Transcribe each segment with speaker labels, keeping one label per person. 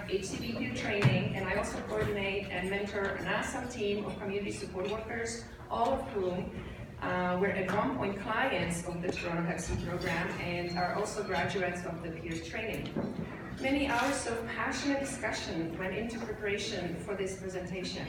Speaker 1: HCB peer training, and I also coordinate and mentor an awesome team of community support workers, all of whom were at one point clients of the Toronto HEPC program and are also graduates of the peers training. Many hours of passionate discussion went into preparation for this presentation.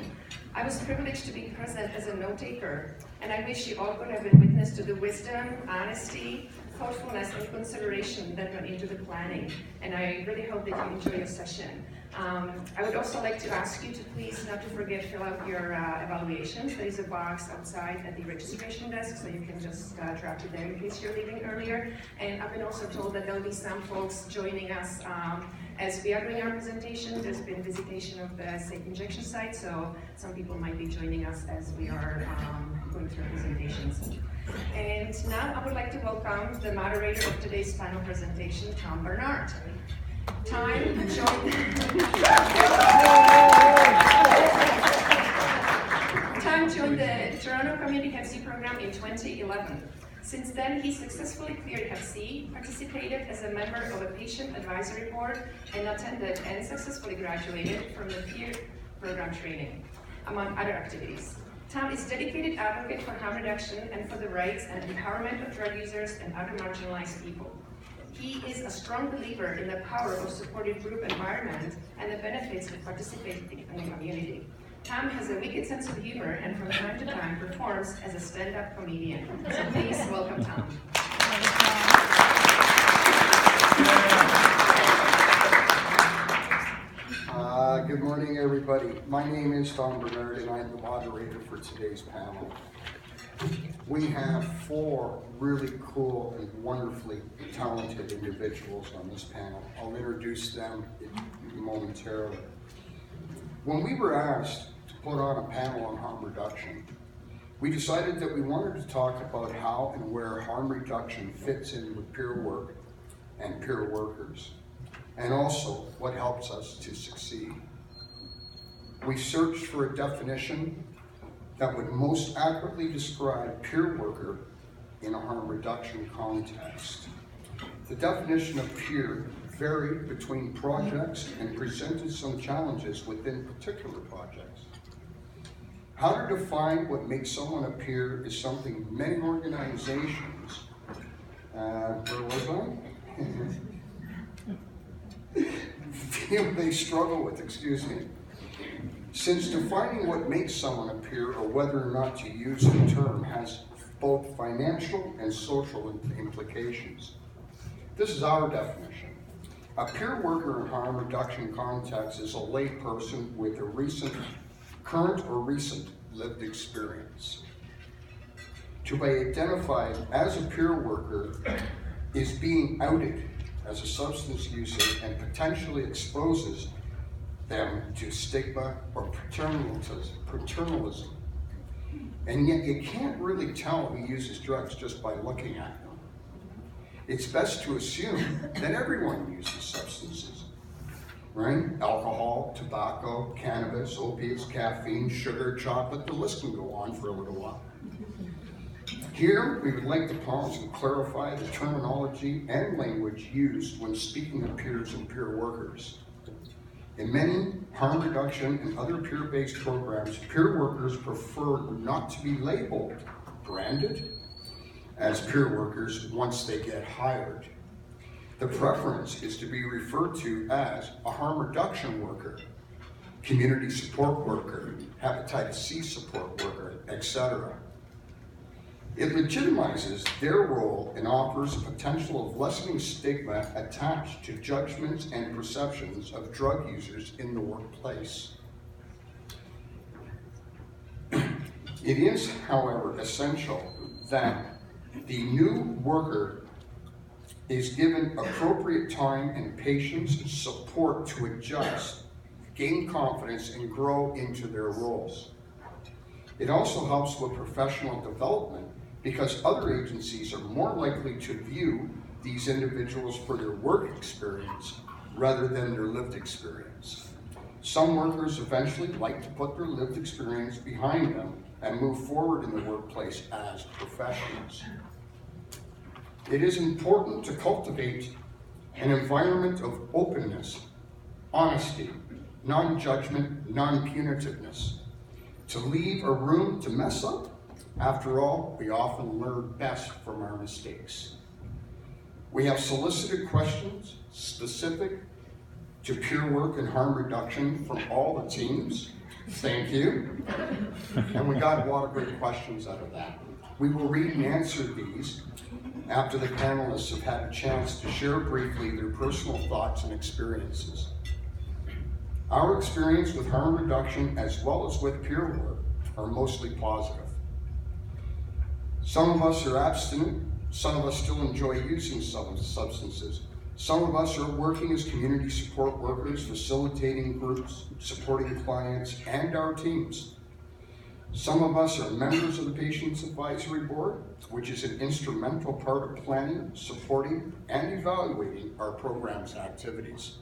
Speaker 1: I was privileged to be present as a note-taker, and I wish you all could have been witness to the wisdom, honesty, thoughtfulness, and consideration that went into the planning, and I really hope that you enjoy your session. I would also like to ask you to please not to forget fill out your evaluations. There is a box outside at the registration desk, so you can just drop it there in case you're leaving earlier. And I've been also told that there'll be some folks joining us as we are doing our presentation. There's been visitation of the safe injection site, so some people might be joining us as we are going through presentations. And now I would like to welcome the moderator of today's panel presentation, Tom Bernard. Tom joined the Toronto Community HEPC program in 2011. Since then, he successfully cleared HEPC, participated as a member of a patient advisory board, and attended and successfully graduated from the peer program training, among other activities. Tom is a dedicated advocate for harm reduction and for the rights and empowerment of drug users and other marginalized people. He is a strong believer in the power of supportive group environment and the benefits of participating in the community. Tom has a wicked sense of humor and from time to time performs as a stand-up comedian. So please welcome Tom.
Speaker 2: Good morning, everybody. My name is Tom Bernard, and I'm the moderator for today's panel. We have 4 really cool and wonderfully talented individuals on this panel. I'll introduce them momentarily. When we were asked to put on a panel on harm reduction, we decided that we wanted to talk about how and where harm reduction fits in with peer work and peer workers, and also what helps us to succeed. We searched for a definition that would most accurately describe peer worker in a harm reduction context. The definition of peer varied between projects and presented some challenges within particular projects. How to define what makes someone a peer is something many organizations, feel they struggle with, Since defining what makes someone a peer or whether or not to use the term has both financial and social implications. This is our definition. A peer worker in harm reduction context is a lay person with a current or recent lived experience. To be identified as a peer worker is being outed as a substance user and potentially exposes them to stigma or paternalism. And yet you can't really tell who uses drugs just by looking at them. It's best to assume that everyone uses substances, right? Alcohol, tobacco, cannabis, opiates, caffeine, sugar, chocolate, the list can go on for a little while. Here, we would like to pause and clarify the terminology and language used when speaking of peers and peer workers. In many harm reduction and other peer-based programs, peer workers prefer not to be labeled, branded, as peer workers once they get hired. The preference is to be referred to as a harm reduction worker, community support worker, hepatitis C support worker, etc. It legitimizes their role and offers a potential of lessening stigma attached to judgments and perceptions of drug users in the workplace. It is, however, essential that the new worker is given appropriate time and patience and support to adjust, gain confidence, and grow into their roles. It also helps with professional development because other agencies are more likely to view these individuals for their work experience rather than their lived experience. Some workers eventually like to put their lived experience behind them and move forward in the workplace as professionals. It is important to cultivate an environment of openness, honesty, non-judgment, non-punitiveness, to leave a room to mess up. After all, we often learn best from our mistakes. We have solicited questions specific to peer work and harm reduction from all the teams. Thank you. And we got a lot of great questions out of that. We will read and answer these after the panelists have had a chance to share briefly their personal thoughts and experiences. Our experience with harm reduction as well as with peer work are mostly positive. Some of us are abstinent, some of us still enjoy using some substances. Some of us are working as community support workers, facilitating groups, supporting clients, and our teams. Some of us are members of the Patients Advisory Board, which is an instrumental part of planning, supporting, and evaluating our program's activities.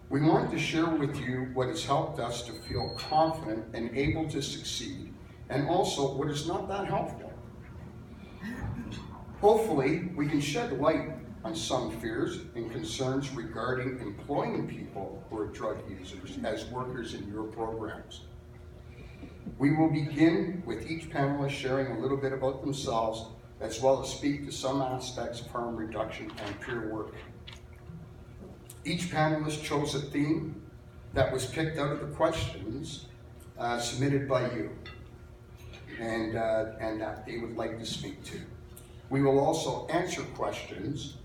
Speaker 2: We want to share with you what has helped us to feel confident and able to succeed, and also what is not that helpful. Hopefully, we can shed light on some fears and concerns regarding employing people who are drug users as workers in your programs. We will begin with each panelist sharing a little bit about themselves, as well as speak to some aspects of harm reduction and peer work. Each panelist chose a theme that was picked out of the questions submitted by you, and that they would like to speak to. We will also answer questions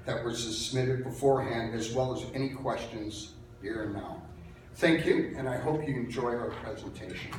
Speaker 2: that were submitted beforehand, as well as any questions here and now. Thank you, and I hope you enjoy our presentation.